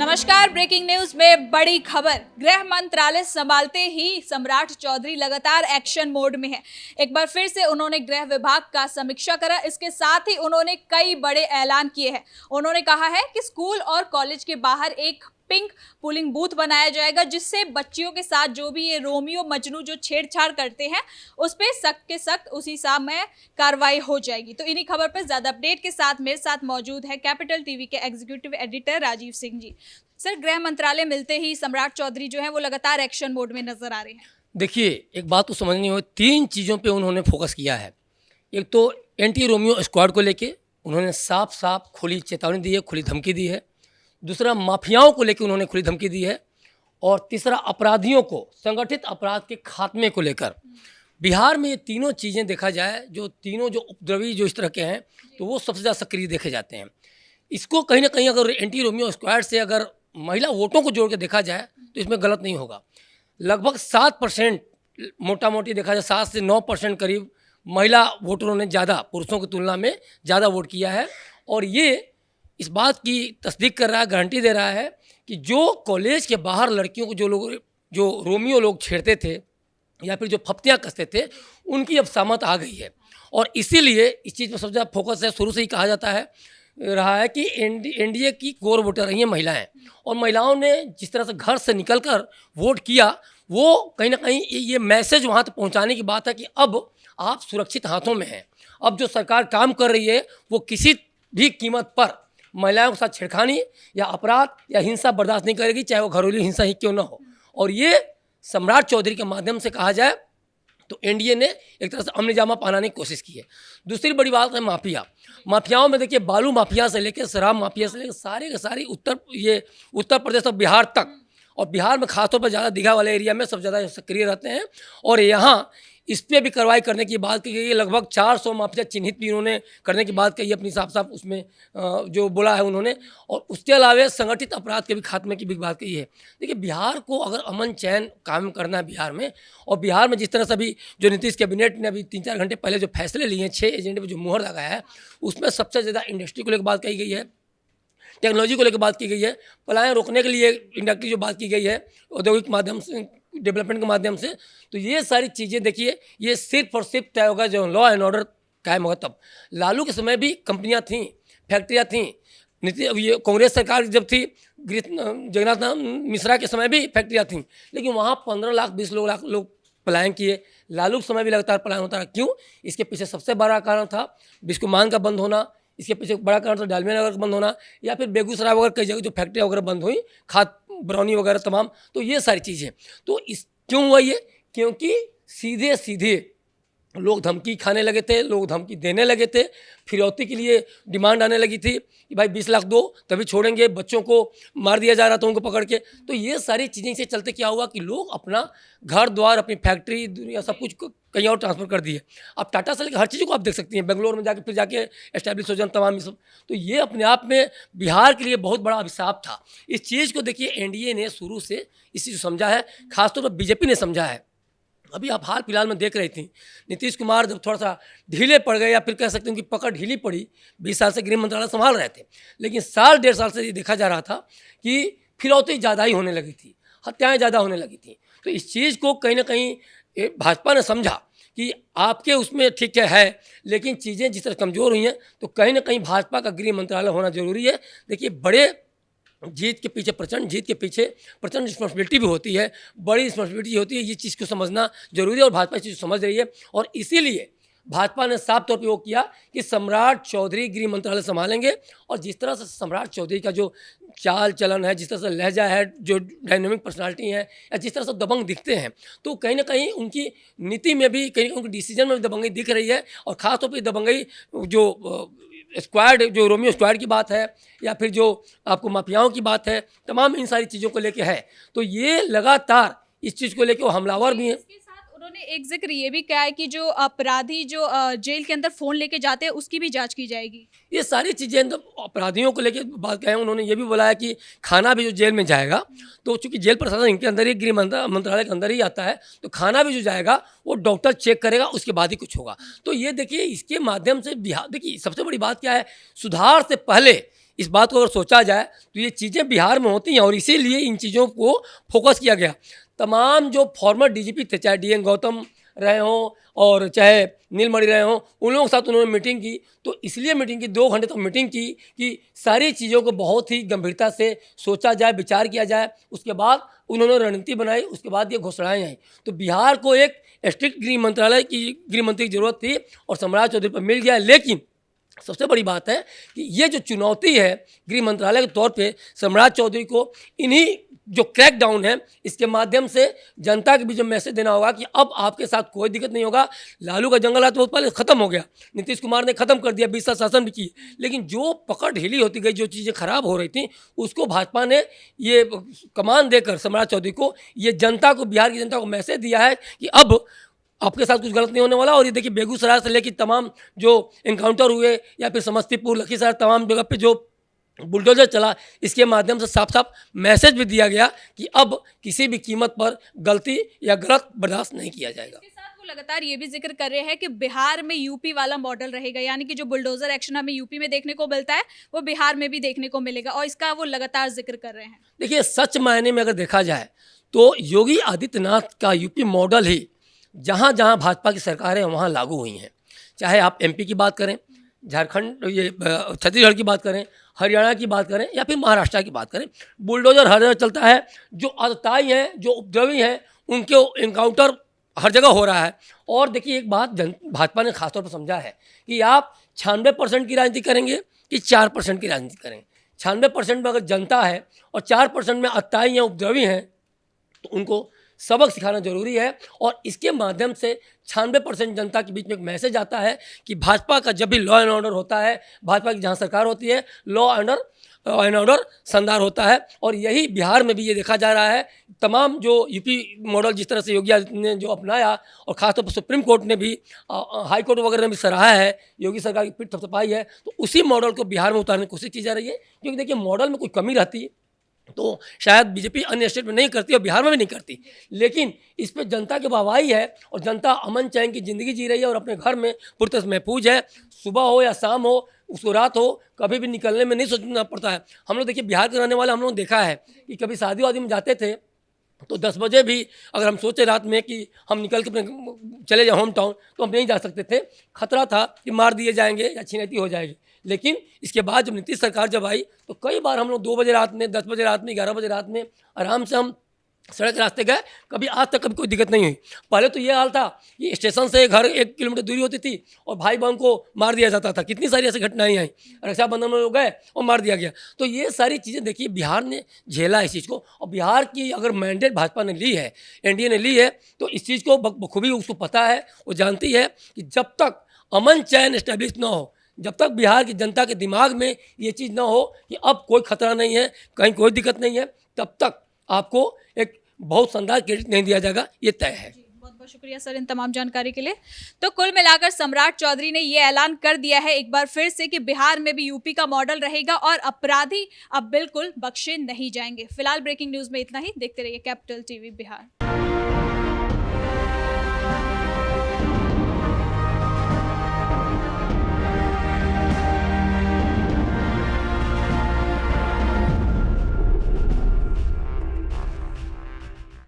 नमस्कार। Breaking news में बड़ी खबर। गृह मंत्रालय संभालते ही सम्राट चौधरी लगातार एक्शन मोड में है। एक बार फिर से उन्होंने गृह विभाग का समीक्षा करा। इसके साथ ही उन्होंने कई बड़े ऐलान किए हैं। उन्होंने कहा है कि स्कूल और कॉलेज के बाहर एक पिंक पोलिंग बूथ बनाया जाएगा, जिससे बच्चियों के साथ जो भी ये रोमियो मजनू जो छेड़छाड़ करते हैं उस पर सख्त के सख्त उसी समय कार्रवाई हो जाएगी। तो इन्हीं खबर पर ज्यादा अपडेट के साथ मेरे साथ मौजूद है कैपिटल टीवी के executive editor Rajiv Singh ji. Sir, गृह मंत्रालय मिलते ही सम्राट चौधरी जो है वो लगातार एक्शन मोड में नजर आ रहे हैं। देखिए, एक बात तो समझनी हो, 3 चीज़ों पे उन्होंने फोकस किया है। एक तो एंटी रोमियो स्क्वाड को लेके उन्होंने साफ साफ खुली चेतावनी दी है, खुली धमकी दी है। दूसरा, माफियाओं को लेकर उन्होंने खुली धमकी दी है। और तीसरा, अपराधियों को, संगठित अपराध के खात्मे को लेकर। बिहार में ये तीनों चीज़ें देखा जाए, जो तीनों जो उपद्रवी जो इस तरह के हैं, तो वो सबसे ज़्यादा सक्रिय देखे जाते हैं। इसको कहीं ना कहीं अगर एंटी रोमियो स्क्वाड से अगर महिला वोटों को जोड़ के देखा जाए तो इसमें गलत नहीं होगा। लगभग 7%, मोटा मोटी देखा जाए 7 से 9% करीब महिला वोटरों ने ज़्यादा, पुरुषों की तुलना में ज़्यादा वोट किया है। और ये इस बात की तस्दीक कर रहा है, गारंटी दे रहा है कि जो कॉलेज के बाहर लड़कियों को जो रोमियो लोग छेड़ते थे या फिर जो फप्तियाँ कसते थे, उनकी अब सामत आ गई है। और इसीलिए इस चीज़ पर सबसे ज़्यादा फोकस है। शुरू से ही कहा जाता है रहा है कि एनडीए की कोर वोटर रही हैं महिलाएं, और महिलाओं ने जिस तरह से घर से निकलकर वोट किया, वो कहीं ना कहीं ये मैसेज वहाँ तक पहुँचाने की बात है कि अब आप सुरक्षित हाथों में हैं। अब जो सरकार काम कर रही है वो किसी भी कीमत पर महिलाओं के साथ छेड़खानी या अपराध या हिंसा बर्दाश्त नहीं करेगी, चाहे वो घरेलू हिंसा ही क्यों ना हो। और ये सम्राट चौधरी के माध्यम से कहा जाए तो एनडीए ने एक तरह से अमलीजामा पहनाने की कोशिश की है। दूसरी बड़ी बात है माफियाओं में। देखिए, बालू माफिया से लेकर शराब माफिया से लेकर सारे के सारे उत्तर प्रदेश और बिहार तक, और बिहार में खासतौर पर ज़्यादा दीघा वाले एरिया में सब ज़्यादा सक्रिय रहते हैं। और यहाँ इस पर भी कार्रवाई करने की बात की गई है। लगभग 400 माफिया चिन्हित भी उन्होंने करने की बात कही है अपनी साफ साफ उसमें जो बोला है उन्होंने। और उसके अलावा संगठित अपराध के भी खात्मे की भी बात कही है। देखिए, बिहार को अगर अमन चैन काम करना है बिहार में, और बिहार में जिस तरह से अभी जो नीतीश कैबिनेट ने अभी 3-4 घंटे पहले जो फैसले लिए हैं, 6 एजेंडे पर जो मुहर लगाया है, उसमें सबसे ज़्यादा इंडस्ट्री को लेकर बात कही गई है, टेक्नोलॉजी को लेकर बात की गई है, पलायन रोकने के लिए इंडस्ट्री जो बात की गई है औद्योगिक माध्यम से, डेवलपमेंट के माध्यम से। तो ये सारी चीज़ें देखिए, ये सिर्फ और सिर्फ तय होगा जो लॉ एंड ऑर्डर कायम होगा तब। लालू के समय भी कंपनियां थीं, फैक्ट्रियां थीं। ये कांग्रेस सरकार जब थी, जगन्नाथ मिश्रा के समय भी फैक्ट्रियां थीं, लेकिन वहाँ 15 लाख 20 लाख लोग पलायन किए। लालू के समय भी लगातार पलायन होता रहा। क्यों? इसके पीछे सबसे बड़ा कारण था बिस्कोमान का बंद होना, इसके पीछे बड़ा कारण था डालमिया नगर का बंद होना, या फिर बेगूसराय वगैरह कई जगह जो फैक्ट्रियाँ वगैरह बंद हुई, खाद ब्राउनी वगैरह तमाम। तो ये सारी चीज़ें, तो इस क्यों हुआ ये? क्योंकि सीधे सीधे लोग धमकी खाने लगे थे, लोग धमकी देने लगे थे, फिरौती के लिए डिमांड आने लगी थी कि भाई 20 लाख दो तभी छोड़ेंगे, बच्चों को मार दिया जा रहा था उनको पकड़ के। तो ये सारी चीज़ें से चलते क्या हुआ कि लोग अपना घर द्वार, अपनी फैक्ट्री, दुनिया सब कुछ कहीं और ट्रांसफ़र कर दिए। अब टाटा से लेकर हर चीज़ को आप देख सकती हैं, बेंगलोर में जाके फिर जाके एस्टैब्लिश हो जाए तमाम ये सब। तो ये अपने आप में बिहार के लिए बहुत बड़ा अभिशाप था। इस चीज़ को देखिए, एनडीए ने शुरू से इस चीज़ को समझा है, खासतौर पर बीजेपी ने समझा है। अभी आप हाल फिलहाल में देख रही थी, नीतीश कुमार जब थोड़ा सा ढीले पड़ गए, या फिर कह सकते हैं कि पकड़ ढीली पड़ी, 20 साल से गृह मंत्रालय संभाल रहे थे, लेकिन साल 1.5 साल से ये देखा जा रहा था कि फिरौती ज़्यादा ही होने लगी थी, हत्याएं ज़्यादा होने लगी थी। तो इस चीज़ को कहीं ना कहीं भाजपा ने समझा कि आपके उसमें ठीक है, लेकिन चीज़ें जिस तरह कमज़ोर हुई हैं, तो कहीं ना कहीं भाजपा का गृह मंत्रालय होना जरूरी है। देखिए, बड़े जीत के पीछे प्रचंड जीत के पीछे प्रचंड रिस्पॉन्सिबिलिटी भी होती है, बड़ी रिस्पॉन्सिबिलिटी होती है। ये चीज़ को समझना जरूरी है, और भाजपा इस चीज़ को समझ रही है। और इसीलिए भाजपा ने साफ तौर पर वो किया कि सम्राट चौधरी गृह मंत्रालय संभालेंगे। और जिस तरह से सम्राट चौधरी का जो चाल चलन है, जिस तरह से लहजा है, जो डायनेमिक पर्सनालिटी है, या जिस तरह से दबंग दिखते हैं, तो कहीं ना कहीं उनकी नीति में भी, कहीं उनके डिसीजन में भी दबंगई दिख रही है। और ख़ासतौर पर दबंगई जो स्क्वाड, जो रोमियो स्क्वाड की बात है, या फिर जो आपको माफियाओं की बात है, तमाम इन सारी चीज़ों को लेके है। तो ये लगातार इस चीज़ को लेके वो हमलावर भी हैं। इसके साथ उन्होंने एक जिक्र ये भी किया है कि जो अपराधी जो जेल के अंदर फोन लेके जाते हैं उसकी भी जांच की जाएगी। ये सारी चीज़ें अपराधियों को लेके बात कहें। उन्होंने ये भी बोला है कि खाना भी जो जेल में जाएगा, तो चूंकि जेल प्रशासन इनके अंदर ही, गृह मंत्रालय के अंदर ही आता है, तो खाना भी जो जाएगा वो डॉक्टर चेक करेगा, उसके बाद ही कुछ होगा। तो ये देखिए, इसके माध्यम से बिहार, देखिए सबसे बड़ी बात क्या है, सुधार से पहले इस बात को अगर सोचा जाए तो ये चीज़ें बिहार में होती हैं और इसीलिए इन चीज़ों को फोकस किया गया। तमाम जो फॉर्मर डीजीपी थे, चाहे डीएन गौतम रहे हों और चाहे नीलमणि रहे हों, उन लोगों के साथ उन्होंने मीटिंग की। तो इसलिए मीटिंग की, 2 घंटे तक मीटिंग की कि सारी चीज़ों को बहुत ही गंभीरता से सोचा जाए, विचार किया जाए। उसके बाद उन्होंने रणनीति बनाई, उसके बाद ये घोषणाएँ आई। तो बिहार को एक स्ट्रिक्ट गृह मंत्रालय की, गृह मंत्री की ज़रूरत थी और सम्राट चौधरी पर मिल गया। लेकिन सबसे बड़ी बात है कि ये जो चुनौती है गृह मंत्रालय के तौर पे सम्राट चौधरी को, इन्हीं जो क्रैकडाउन है इसके माध्यम से जनता के बीच में मैसेज देना होगा कि अब आपके साथ कोई दिक्कत नहीं होगा। लालू का जंगल राज बहुत पहले ख़त्म हो गया, नीतीश कुमार ने ख़त्म कर दिया, 20 साल शासन भी की, लेकिन जो पकड़ ढीली होती गई, जो चीज़ें खराब हो रही थी, उसको भाजपा ने ये कमान देकर सम्राट चौधरी को, ये जनता को, बिहार की जनता को मैसेज दिया है कि अब आपके साथ कुछ गलत नहीं होने वाला। और ये देखिए बेगूसराय से लेकर तमाम जो इनकाउंटर हुए या फिर समस्तीपुर, लखीसराय, तमाम जगह पे जो बुलडोजर चला, इसके माध्यम से साफ साफ मैसेज भी दिया गया कि अब किसी भी कीमत पर गलती या गलत बर्दाश्त नहीं किया जाएगा। इसके साथ वो लगातार ये भी जिक्र कर रहे हैं कि बिहार में यूपी वाला मॉडल रहेगा, यानी कि जो बुलडोजर एक्शन हमें यूपी में देखने को मिलता है वो बिहार में भी देखने को मिलेगा, और इसका वो लगातार जिक्र कर रहे हैं। देखिए सच मायने में अगर देखा जाए तो योगी आदित्यनाथ का यूपी मॉडल ही जहाँ जहाँ भाजपा की सरकारें वहाँ लागू हुई हैं। चाहे आप एमपी की बात करें, झारखंड, ये छत्तीसगढ़ की बात करें, हरियाणा की बात करें या फिर महाराष्ट्र की बात करें, बुलडोजर हर जगह चलता है। जो आतताई हैं, जो उपद्रवी हैं, उनके इनकाउंटर हर जगह हो रहा है। और देखिए एक बात भाजपा ने खासतौर पर समझा है कि आप 96% की राजनीति करेंगे कि 4% की राजनीति करेंगे। 96% में अगर जनता है और 4% में आतताई हैं, उपद्रवी हैं, तो उनको सबक सिखाना जरूरी है। और इसके माध्यम से 96% जनता के बीच में एक मैसेज आता है कि भाजपा का जब भी लॉ एंड ऑर्डर होता है, भाजपा की जहाँ सरकार होती है, लॉ एंड ऑर्डर शानदार होता है। और यही बिहार में भी ये देखा जा रहा है। तमाम जो यूपी मॉडल जिस तरह से योगी आदित्यनाथ ने जो अपनाया, और खासतौर पर सुप्रीम कोर्ट ने भी, हाई कोर्ट वगैरह ने भी सराहा है, योगी सरकार की पीठ थपथपाई है, तो उसी मॉडल को बिहार में उतारने की कोशिश की जा रही है। क्योंकि देखिए मॉडल में कोई कमी रहती है तो शायद बीजेपी अन्य स्टेट में नहीं करती और बिहार में भी नहीं करती, लेकिन इस पर जनता की वाहवाही है और जनता अमन चैन की ज़िंदगी जी रही है और अपने घर में पूरी तरह से महफूज है। सुबह हो या शाम हो, उसको रात हो, कभी भी निकलने में नहीं सोचना पड़ता है। हम लोग देखिए बिहार के रहने वाले, हम लोगों ने देखा है कि कभी शादी वादी में जाते थे तो 10 बजे भी अगर हम सोचे रात में कि हम निकल के अपने चले जाए होम टाउन, तो हम नहीं जा सकते थे। खतरा था कि मार दिए जाएंगे या छिनैती हो जाएगी। लेकिन इसके बाद जब नीतीश सरकार जब आई तो कई बार हम लोग 2 बजे रात में, 10 बजे रात में, 11 बजे रात में आराम से हम सड़क रास्ते गए, कभी आज तक कभी कोई दिक्कत नहीं हुई। पहले तो ये हाल था कि स्टेशन से घर 1 किलोमीटर दूरी होती थी और भाई बहन को मार दिया जाता था। कितनी सारी ऐसी घटनाएं आई, रक्षाबंधन में लोग गए और मार दिया गया। तो ये सारी चीज़ें देखिए बिहार ने झेला इस चीज़ को। और बिहार की अगर मैंडेट भाजपा ने ली है, एनडीए ने ली है, तो इस चीज़ को बखूबी उसको पता है, वो जानती है कि जब तक अमन चैन इस्टेब्लिश ना हो, जब तक बिहार की जनता के दिमाग में ये चीज़ ना हो कि अब कोई खतरा नहीं है, कहीं कोई दिक्कत नहीं है, तब तक आपको एक बहुत शानदार क्रेडिट नहीं दिया जाएगा, ये तय है। बहुत बहुत शुक्रिया सर इन तमाम जानकारी के लिए। तो कुल मिलाकर सम्राट चौधरी ने ये ऐलान कर दिया है एक बार फिर से कि बिहार में भी यूपी का मॉडल रहेगा और अपराधी अब बिल्कुल बख्शे नहीं जाएंगे। फिलहाल ब्रेकिंग न्यूज में इतना ही। देखते रहिए कैपिटल टीवी बिहार।